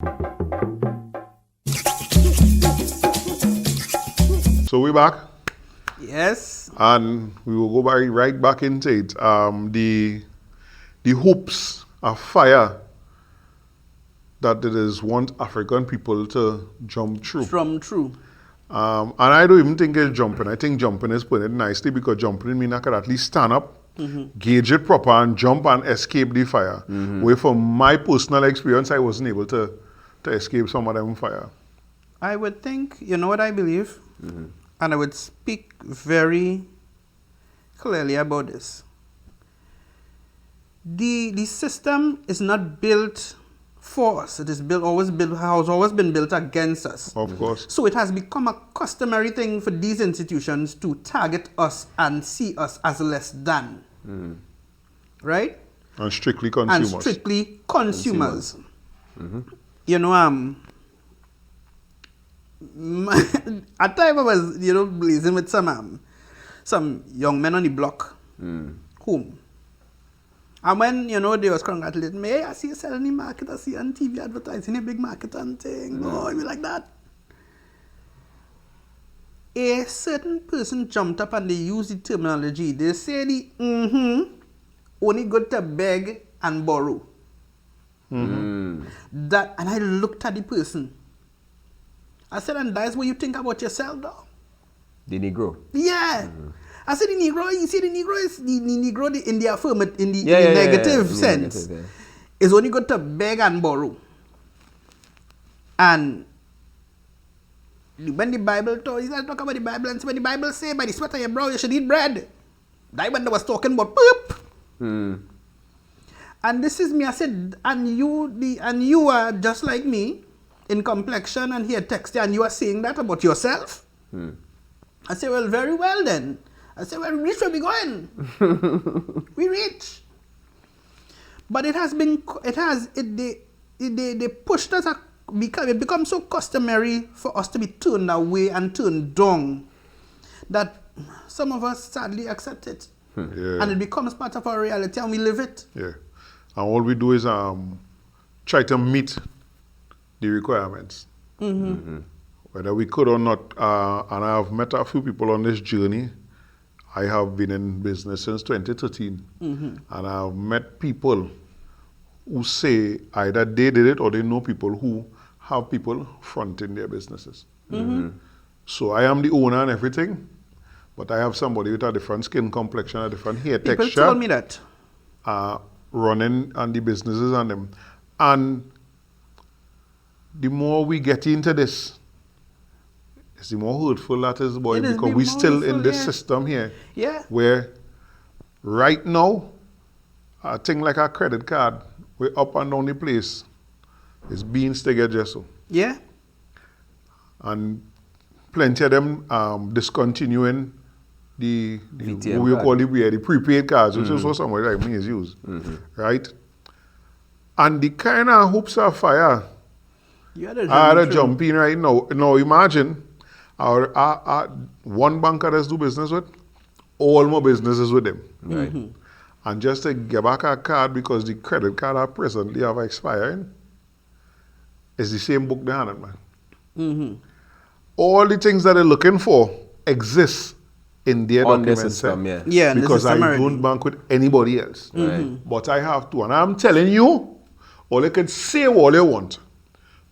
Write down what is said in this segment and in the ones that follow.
So we're back. Yes. And we will go right back into it. The hoops of fire that it is want African people to jump through. True. And I don't even think it's jumping. I think jumping is putting it nicely because jumping means I could at least stand up, gauge it proper, and jump and escape the fire. Where from my personal experience, I wasn't able to escape some of them fire. I would think, you know what I believe? And I would speak very clearly about this. The system is not built for us. It is has always been built against us. Of course. So it has become a customary thing for these institutions to target us and see us as less than. Right? And strictly consumers. You know, at time I was, blazing with some young men on the block, whom, and when, they was congratulating me, hey, I see you selling the market, I see you on TV advertising a big market and thing, oh, you like that? A certain person jumped up and they used the terminology, they say only good to beg and borrow. That, and I looked at the person. I said, and that's what you think about yourself, though. The Negro. Yeah. I said, the Negro, you see, the Negro is the Negro in the affirmative, in the negative sense. It's only good to beg and borrow. And when the Bible talk about the Bible, and when the Bible say, by the sweat of your brow, you should eat bread. That when they was talking about poop. And this is me, I said, and you are just like me, in complexion and here texture, and you are saying that about yourself? I say, well, very well then. I say, well, we reach where we going. We reach. But they pushed us, it becomes so customary for us to be turned away and turned down that some of us sadly accept it. And it becomes part of our reality and we live it. Yeah. And all we do is try to meet the requirements. Whether we could or not, and I have met a few people on this journey. I have been in business since 2013, and I've met people who say either they did it or they know people who have people fronting their businesses. So I am the owner and everything, but I have somebody with a different skin complexion, a different hair texture. People told me that. Running on the businesses and them. And the more we get into this, it's the more hurtful that is, boy, because we're still in this system here. Yeah. Where right now, a thing like a credit card, we're up and down the place. It's beans to get just so. Yeah. And plenty of them discontinuing the what we call the prepaid cards, which is what somebody like me is used. Right? And the kind of hoops of fire are jumping right now. Now imagine our one banker that's do business with, all my businesses with them. Right. And just to get back a card because the credit card are presently have expiring, it's the same book they handed, man. All the things that they're looking for exist in their On documents. the system, Because I don't bank with anybody else. But I have to. And I'm telling you, all you can say what you want.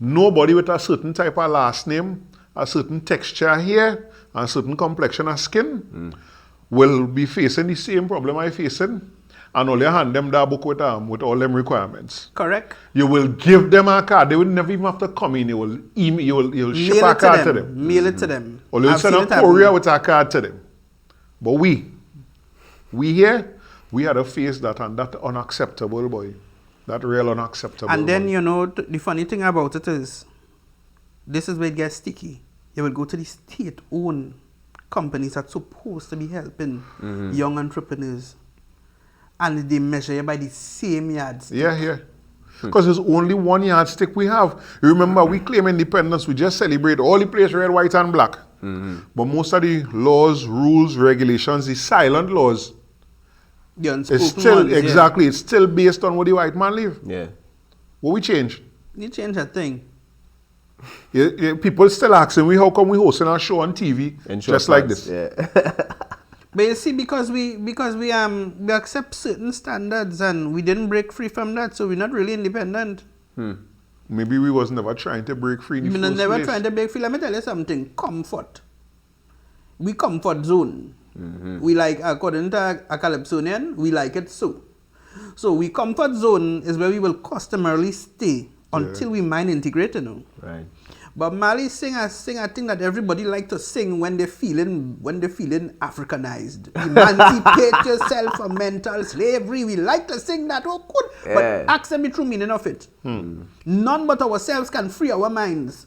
Nobody with a certain type of last name, a certain texture here, and a certain complexion of skin will be facing the same problem I'm facing. And all you hand them that book with all them requirements. Correct. You will give them a card. They will never even have to come in. You will email, you'll ship a card to them. Mail it to them. Or you'll send a courier with a card to them. But we here, we had to face that, and that unacceptable, boy. That real unacceptable. And then, boy. the funny thing about it is, this is where it gets sticky. You will go to the state-owned companies that's supposed to be helping young entrepreneurs. And they measure you by the same yardstick. Yeah. Because there's only one yardstick we have. You remember, we claim independence, we just celebrate all the place red, white, and black. But most of the laws, rules, regulations, the silent laws, The unspoken it's still, ones, exactly, it's still based on what the white man live. Yeah. What we change? You change a thing. People still asking me how come we hosting our show on TV In just short like pants, this. Yeah. But you see, because we accept certain standards and we didn't break free from that, so we're not really independent. Maybe we was never trying to break free in the We're first never place. trying to break free. Let me tell you something. Comfort. We comfort zone. We like, according to a Calypsonian, we like it so. So we comfort zone is where we will customarily stay until we mind integrate, you know. Right. But Mali sing a thing that everybody like to sing when they're feeling Africanized. Emancipate yourself from mental slavery. We like to sing that. Oh, good. But ask them the true meaning of it. None but ourselves can free our minds.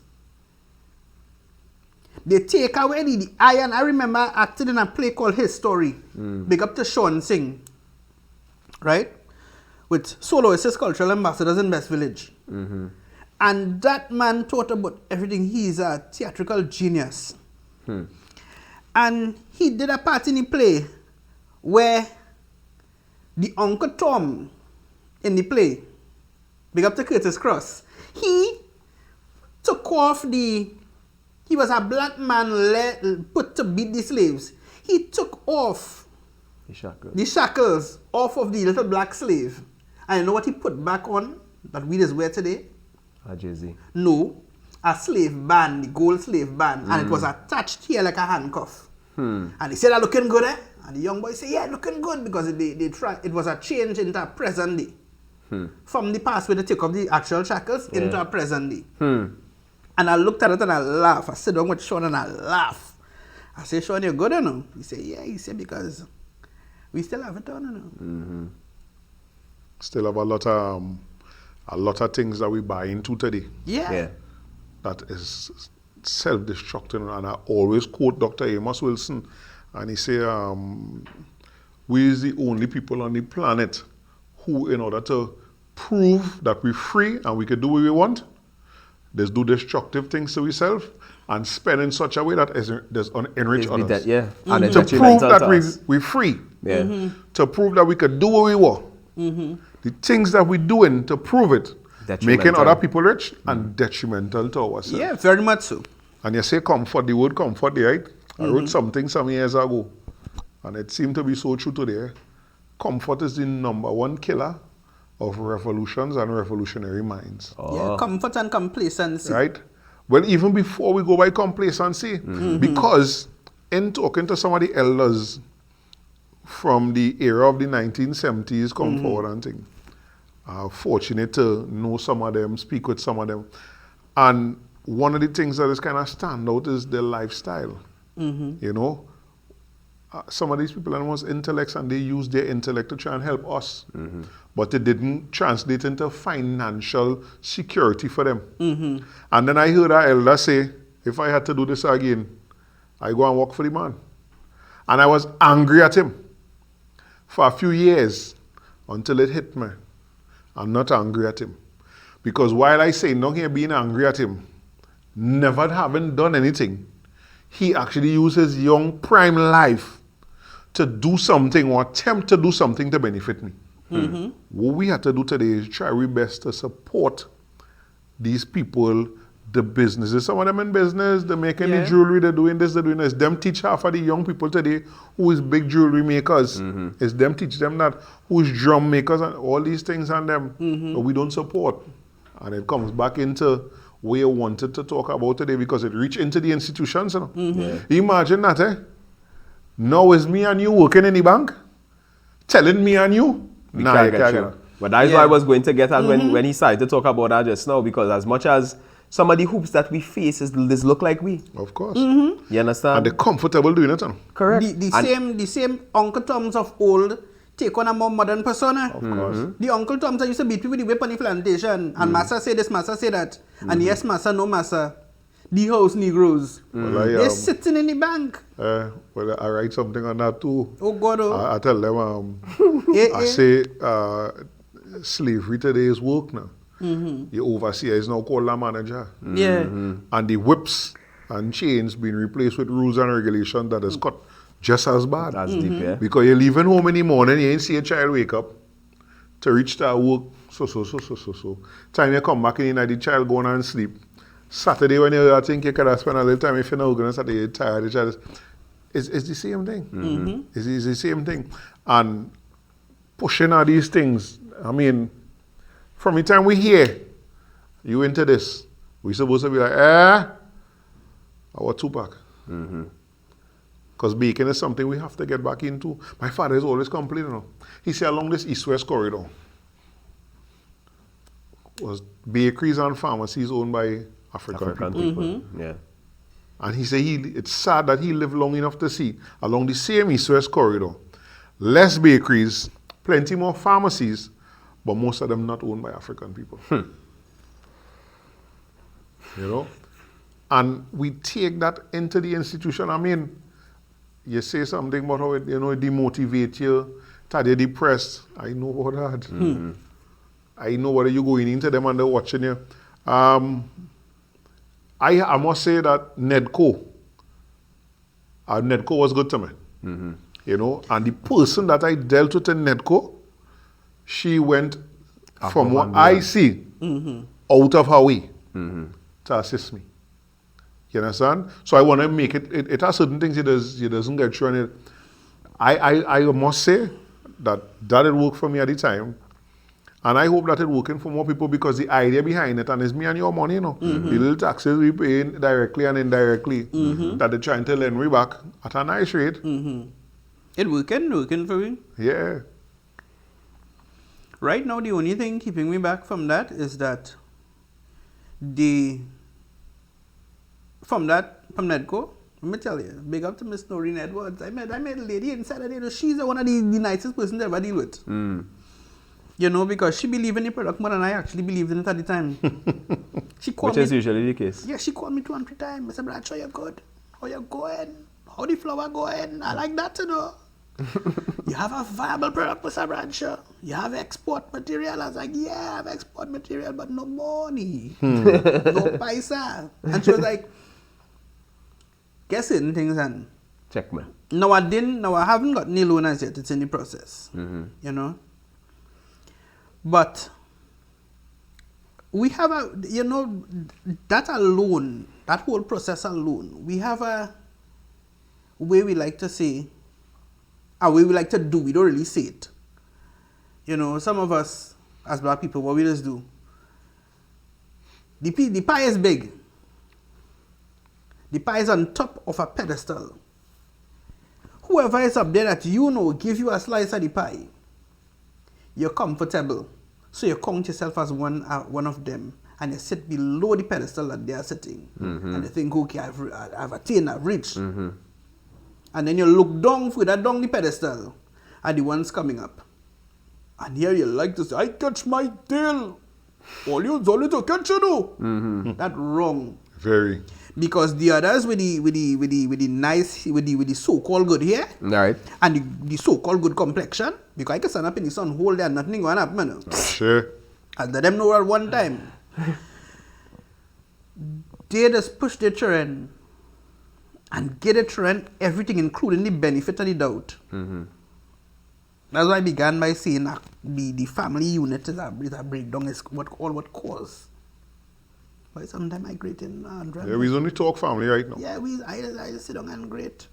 They take away the iron. I remember acting in a play called His Story. Big up to Sean Singh. Right? With soloists, cultural ambassadors in West Village. And that man taught about everything. He's a theatrical genius. And he did a part in the play where the Uncle Tom in the play, big up to Curtis Cross, he took off he was a black man put to beat the slaves. He took off the shackles off of the little black slave. And you know what he put back on that we just wear today? A Jay-Z. No, a slave band, the gold slave band, and it was attached here like a handcuff. And he said, "Are looking good, eh?" And the young boy said, "Yeah, looking good," because it was a change into a present day. From the past where they take off the actual shackles into a present day. And I looked at it and I laughed. I sat down with Sean and I laughed. I said, "Sean, you're good, you know?" He said, "Yeah." He said, "Because we still have it on, you know." Still have a lot of things that we buy into today Yeah. that is self-destructing. And I always quote Dr. Amos Wilson, and he say, we is the only people on the planet who, in order to prove that we're free and we can do what we want, just do destructive things to ourselves and spend in such a way that does enrich others. And to prove that we're free. To prove that we can do what we want. The things that we're doing to prove it, making other people rich and detrimental to ourselves. Yeah, very much so. And you say comfort, the word comfort, right? I wrote something some years ago, and it seemed to be so true today. Comfort is the #1 killer of revolutions and revolutionary minds. Yeah, comfort and complacency. Right? Well, even before we go by complacency, because in talking to some of the elders from the era of the 1970s come forward and things, fortunate to know some of them, speak with some of them. And one of the things that is kind of stand out is their lifestyle. You know, some of these people are most intellects and they use their intellect to try and help us. But it didn't translate into financial security for them. And then I heard our elder say, if I had to do this again, I go and work for the man. And I was angry at him for a few years until it hit me. I'm not angry at him. Because while I say not here being angry at him, never having done anything, he actually used his young prime life to do something or attempt to do something to benefit me. What we have to do today is try our best to support these people, the businesses. Some of them in business, they're making the jewelry, they're doing this, they're doing this. Them teach half of the young people today who is big jewelry makers. It's them teach them that who is drum makers and all these things and them. But we don't support. And it comes back into what you wanted to talk about today because it reached into the institutions. You know? Imagine that, eh? Now is me and you working in the bank? Telling me and you? Nah, you can't get it. But that is what I was going to get at when he started to talk about that just now, because as much as some of the hoops that we face this look like we. Of course. You understand? And they're comfortable doing it. Correct. The same Uncle Toms of old take on a more modern persona. Of course. The Uncle Toms that used to beat people with the whip on the plantation, and massa say this, massa say that, and yes massa, no massa. The house Negroes. They're sitting in the bank. Well, I write something on that too. Oh God, oh. I tell them, I say slavery today is work now. The overseer is now called a manager. And the whips and chains being replaced with rules and regulations that is cut just as bad. That's deep, yeah. Because you're leaving home in the morning, you ain't see a child wake up to reach to work. so. Time you come back in the child going and sleep. Saturday when you think you could have spent a little time if you're not going to Saturday, you're tired, the child it's the same thing. Mm-hmm. It's the same thing. And pushing all these things, I mean, from the time we hear you into this, we supposed to be like, our two-pack. Because baking is something we have to get back into. My father is always complaining. He said along this east-west corridor was bakeries and pharmacies owned by African people. Yeah. And he said it's sad that he lived long enough to see along the same east-west corridor, less bakeries, plenty more pharmacies, but most of them not owned by African people. You know? And we take that into the institution. I mean, you say something about how it, it demotivates you, that you're depressed. I know about that. I know whether you're going into them and they're watching you. I must say that Nedco was good to me. You know, and the person that I dealt with in Nedco, she went from what I see out of her way to assist me. You understand? So I want to make it has certain things it doesn't get through. And I must say that it worked for me at the time. And I hope that it's working for more people because the idea behind it, and it's me and your money, the little taxes we pay directly and indirectly, that they're trying to lend me back at a nice rate. It working for me. Yeah. Right now, the only thing keeping me back from that is that from Nedco, let me tell you, big up to Miss Noreen Edwards. I met a lady inside there. She's one of the nicest person to ever deal with. You know, because she believed in the product more than I actually believed in it at the time. She called Which is usually the case. Yeah, she called me 2 and 3 times. I said, Bradshaw, you're good. How you going? How the flour going? I like that, you know. You have a viable product, Mr. Bradshaw. You have export material. I was like, yeah, I have export material, but no money. No paisa. And she was like, get certain things and Check me. No, I haven't got any loan as yet. It's in the process. You know. But we have that alone, that whole process alone, we have a way we like to say, a way we like to do. We don't really say it. You know, some of us as black people, what we just do, the pie is big. The pie is on top of a pedestal. Whoever is up there that give you a slice of the pie. You're comfortable, so you count yourself as one of them, and you sit below the pedestal that they are sitting, and you think, okay, I've attained, I've reached, and then you look down the pedestal, and the one's coming up, and here you like to say, I catch my tail, all you to catch you. That's wrong. Very. Because the others with the so-called good hair, Right. and the so-called good complexion, because I can stand up in the sun whole day and nothing going to happen. Sure. And let them know at one time. They just push their children and get their children everything, including the benefit of the doubt. That's why I began by saying that the family unit is a breakdown, is what cause. But sometimes I grate in 100. Yeah, we only talk family right now. Yeah, I just sit down and grate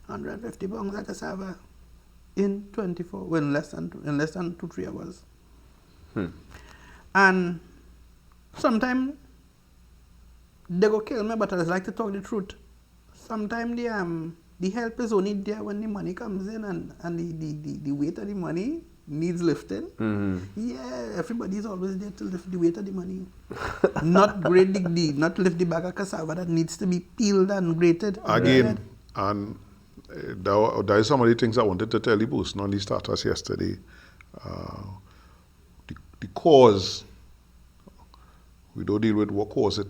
150 pounds at a server in 24, well, in less than 2-3 hours. And sometimes they go kill me, but I just like to talk the truth. Sometimes the help is only there when the money comes in, and the weight of the money needs lifting. Yeah, everybody's always there to lift the weight of the money. Not not lift the bag of cassava that needs to be peeled and grated. Again, and there is some of the things I wanted to tell you person on the starters yesterday. The cause, we don't deal with what caused it.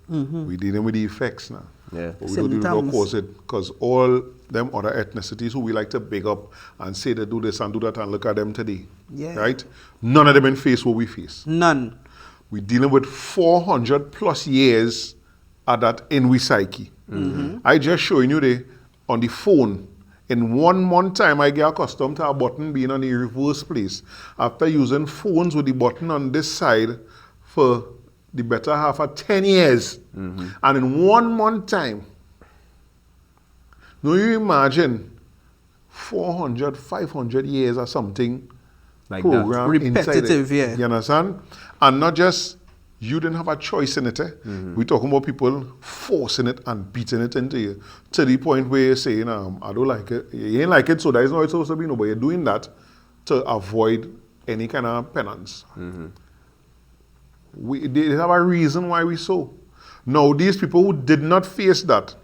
We're dealing with the effects now. Yeah. But we don't deal with what caused it, because all them other ethnicities who we like to big up and say they do this and do that, and look at them today. Yeah. Right? None of them in face what we face. None. We're dealing with 400 plus years of that in we psyche. I just showing you on the phone, In 1 month time, I get accustomed to a button being on the reverse place. After using phones with the button on this side for the better half of 10 years. And in 1 month time, now you imagine 400, 500 years or something Like program Repetitive, inside it. yeah. You understand? And not just, you didn't have a choice in it. We're talking about people forcing it and beating it into you to the point where you're saying, I don't like it. You ain't like it, so that is not how it's supposed to be. No, but you're doing that to avoid any kind of penance. They have a reason why we so. Now, these people who did not face that,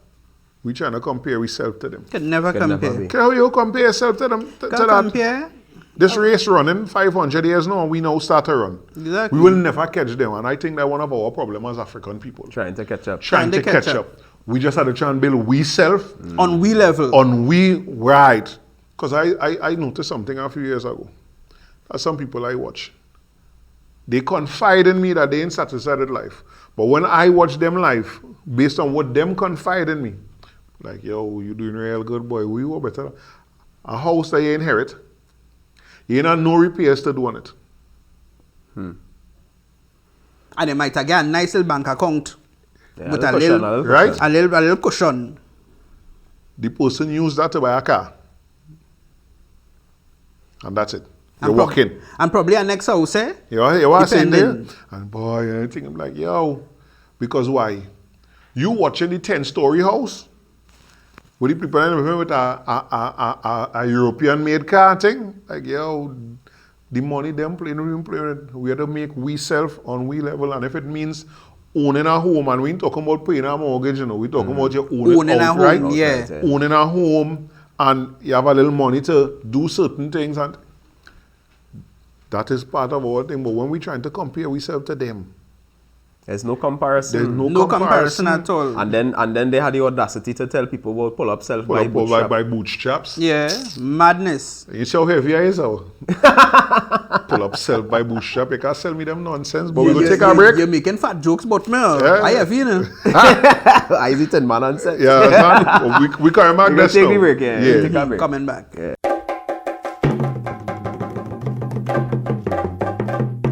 we trying to compare ourselves to them. Can never Can never compare. be. Okay, how you compare yourself to them? To Can that? compare. This race running 500 years now, and we now start to run. Exactly. We will never catch them, and I think that one of our problems as African people. Trying to catch up. Trying to catch up. We just had to try and build we self On we level. on we right. Because I noticed something a few years ago. There's some people I watch. They confide in me that they ain't satisfied with life. But when I watch them life, based on what them confide in me, like, yo, you doing real good, boy. We were better. A house that you inherit, you ain't have no repairs to do on it. And they might get a nice little bank account. Yeah, with a a little little, cushion, right? a little cushion. The person used that to buy a car. And that's it. You're And prob- walking. And probably a next house, eh? You are saying there? Depending. And boy, I think I'm like, yo, because why? You watching the 10-story house with the people in with a European-made car thing? Like, yo, the money them playing, we have to make we self on we level. And if it means owning a home, and we ain't talking about paying a mortgage, you know, we're talking about you owning a outright. home, yeah. Outright, Owning a home, and you have a little money to do certain things, and that is part of our thing. But when we're trying to compare ourselves to them, There's no comparison. there's No comparison at all. And then they had the audacity to tell people about pull up self by Pull bootstrap. by bootstraps. Yeah, madness. You see how heavy I is, how? Pull up self by bootstrap. You can't sell me them nonsense. But we're going to take a break. You're making fat jokes about me. Yeah. I have, you know. I is it 10 man and set. Yeah, son. we coming back We're gonna next take now. the break, yeah. Take a break. Coming back. Yeah.